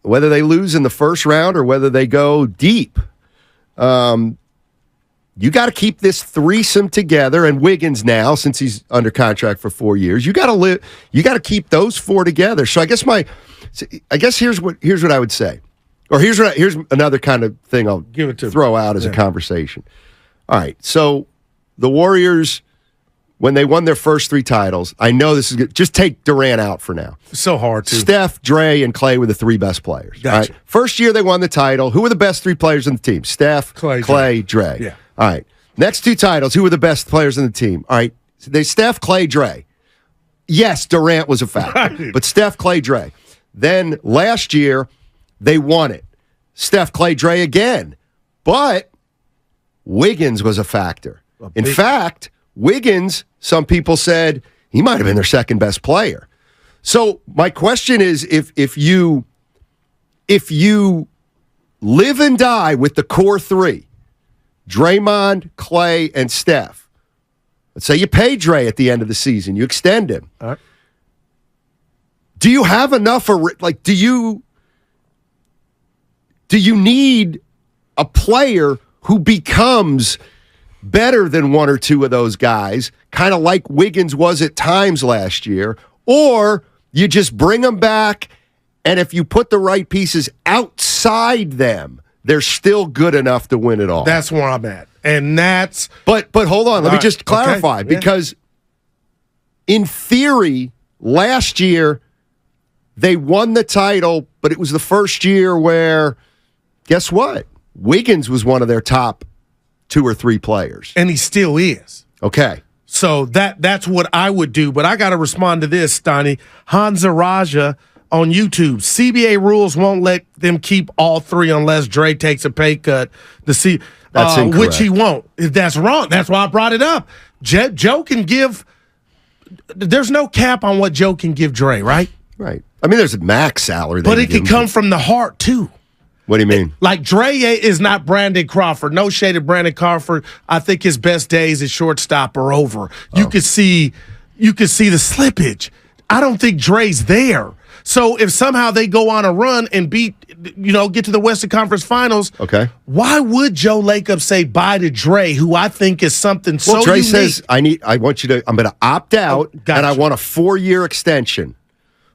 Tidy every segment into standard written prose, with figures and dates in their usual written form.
whether they lose in the first round or whether they go deep. You got to keep this threesome together, and Wiggins now, since he's under contract for 4 years, you got to keep those four together. So I guess here's what I would say, or here's another kind of thing I'll throw out as a conversation. All right, so the Warriors, when they won their first 3 titles, I know this is good. Just take Durant out for now. So hard to. Steph, Dre, and Clay were the 3 best players. Gotcha. Right? First year they won the title. Who were the best 3 players on the team? Steph, Clay, Dre. Yeah. All right. Next 2 titles, who were the best players on the team? All right. They Steph, Clay, Dre. Yes, Durant was a factor, but Steph, Clay, Dre. Then last year, they won it. Steph, Clay, Dre again. But Wiggins was a factor. In fact, Wiggins, some people said he might have been their second best player. So my question is, if you live and die with the core 3, Draymond, Clay, and Steph. Let's say you pay Dre at the end of the season. You extend him. All right. Do you have enough? Do you need a player who becomes better than 1 or 2 of those guys, kind of like Wiggins was at times last year, or you just bring them back, and if you put the right pieces outside them, they're still good enough to win it all? That's where I'm at. And that's... But hold on. Let me just clarify. Okay. Because in theory, last year, they won the title, but it was the first year where, guess what? Wiggins was one of their top 2 or 3 players. And he still is. Okay. So that's what I would do. But I got to respond to this, Steiny. Hansa Raja on YouTube. CBA rules won't let them keep all 3 unless Dre takes a pay cut. That's incorrect. Which he won't. That's wrong. That's why I brought it up. Joe can give. There's no cap on what Joe can give Dre, right? Right. I mean, there's a max salary. But it can come from the heart, too. What do you mean? Like, Dre is not Brandon Crawford. No shade of Brandon Crawford. I think his best days at shortstop are over. You could see the slippage. I don't think Dre's there. So if somehow they go on a run and get to the Western Conference Finals, okay, why would Joe Lacob say bye to Dre, who I think is something so Dre unique? says, I'm going to opt out, gotcha. and I want a 4-year extension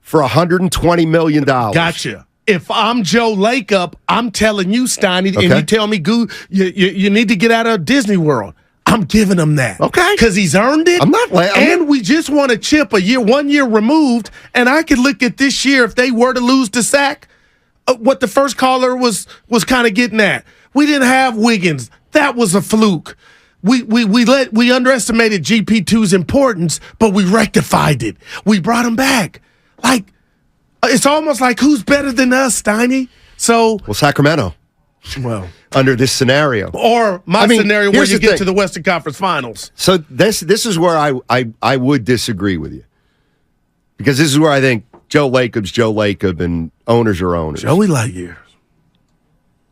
for $120 million. Gotcha. If I'm Joe Lacob, I'm telling you, Steiny, and you tell me, you need to get out of Disney World. I'm giving him that. Okay. Because he's earned it. We just want to chip 1 year removed, and I could look at this year if they were to lose to Sac, what the first caller was kind of getting at. We didn't have Wiggins. That was a fluke. We underestimated GP2's importance, but we rectified it. We brought him back. Like, it's almost like who's better than us, Steiny? Well, Sacramento. Well, under this scenario, or scenario where you get to the Western Conference Finals. So this is where I would disagree with you, because this is where I think Joe Lacob's Joe Lacob and owners are owners. Joey Lightyear.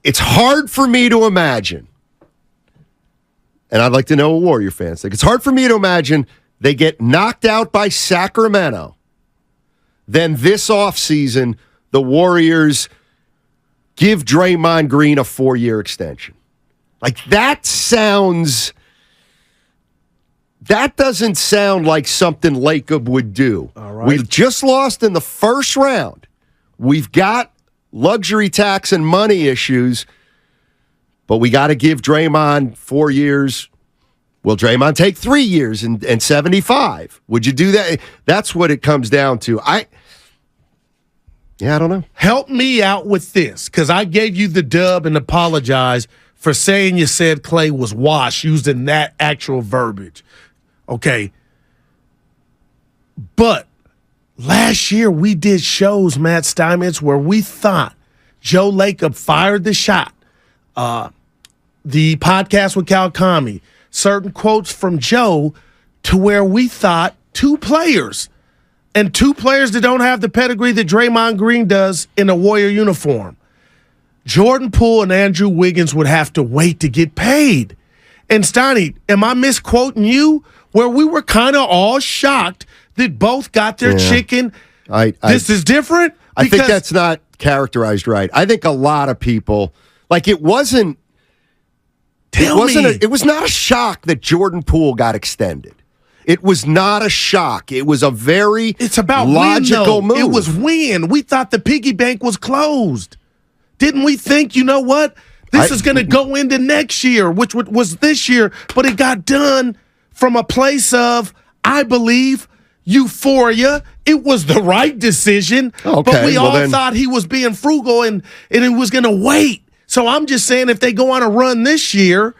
It's hard for me to imagine, and I'd like to know what Warrior fans think. It's hard for me to imagine they get knocked out by Sacramento. Then this offseason, the Warriors give Draymond Green a 4-year extension. Like, that doesn't sound like something Lacob would do. All right. We just lost in the first round. We've got luxury tax and money issues, but we got to give Draymond 4 years. Will Draymond take 3 years and 75? Would you do that? That's what it comes down to. I don't know. Help me out with this, because I gave you the dub and apologize for saying you said Clay was washed, using that actual verbiage. Okay. But last year we did shows, Matt Steinmetz, where we thought Joe Lacob fired the shot. The podcast with Cal Kami, certain quotes from Joe, to where we thought 2 players that don't have the pedigree that Draymond Green does in a Warrior uniform, Jordan Poole and Andrew Wiggins, would have to wait to get paid. And Steiny, am I misquoting you? Where we were kind of all shocked that both got their chicken. This is different? I think that's not characterized right. I think a lot of people, like it was not a shock that Jordan Poole got extended. It was not a shock. It was a very logical move. It was when we thought the piggy bank was closed. Didn't we think, you know what? This is going to go into next year, which was this year, but it got done from a place of, I believe, euphoria. It was the right decision, but we all thought he was being frugal and it was going to wait. So I'm just saying if they go on a run this year,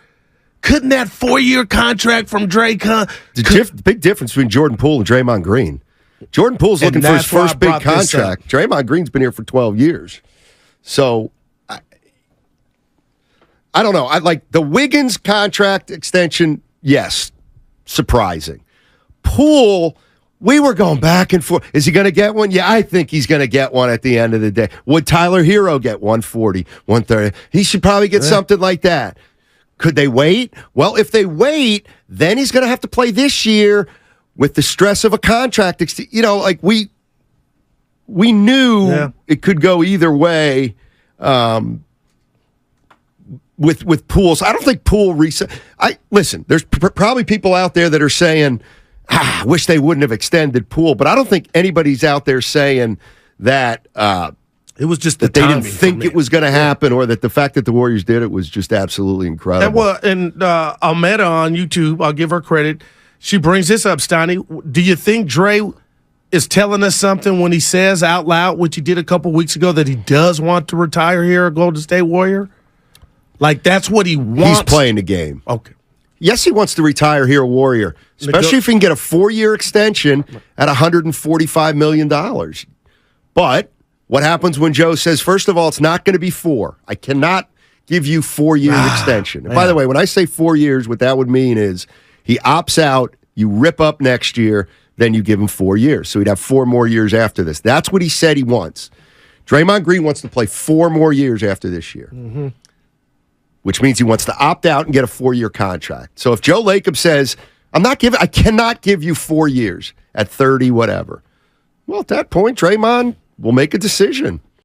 couldn't that 4-year contract from Dre come? The big difference between Jordan Poole and Draymond Green. Jordan Poole's looking for his first big contract. Draymond Green's been here for 12 years. So I don't know. I like the Wiggins contract extension, yes, surprising. Poole, we were going back and forth. Is he going to get one? Yeah, I think he's going to get one at the end of the day. Would Tyler Hero get 140, 130? He should probably get something like that. Could they wait? Well, if they wait, then he's going to have to play this year with the stress of a contract. Like we knew it could go either way with Poole. So I don't think Poole reset. Listen, there's probably people out there that are saying, I wish they wouldn't have extended Poole, but I don't think anybody's out there saying that it was just that they didn't think it was going to happen, or that the fact that the Warriors did it was just absolutely incredible. And Almeda on YouTube, I'll give her credit. She brings this up, Steiny. Do you think Dre is telling us something when he says out loud, which he did a couple weeks ago, that he does want to retire here, a Golden State Warrior? Like that's what he wants. He's playing the game. Okay. Yes, he wants to retire here, a Warrior, especially if he can get a 4-year extension at $145 million. But what happens when Joe says, first of all, it's not going to be 4. I cannot give you 4-year extension. And by the way, when I say 4 years, what that would mean is he opts out, you rip up next year, then you give him 4 years. So he'd have 4 more years after this. That's what he said he wants. Draymond Green wants to play 4 more years after this year. Mm-hmm. Which means he wants to opt out and get a 4-year contract. So if Joe Lacob says, I cannot give you 4 years at 30, whatever. Well, at that point, Draymond will make a decision.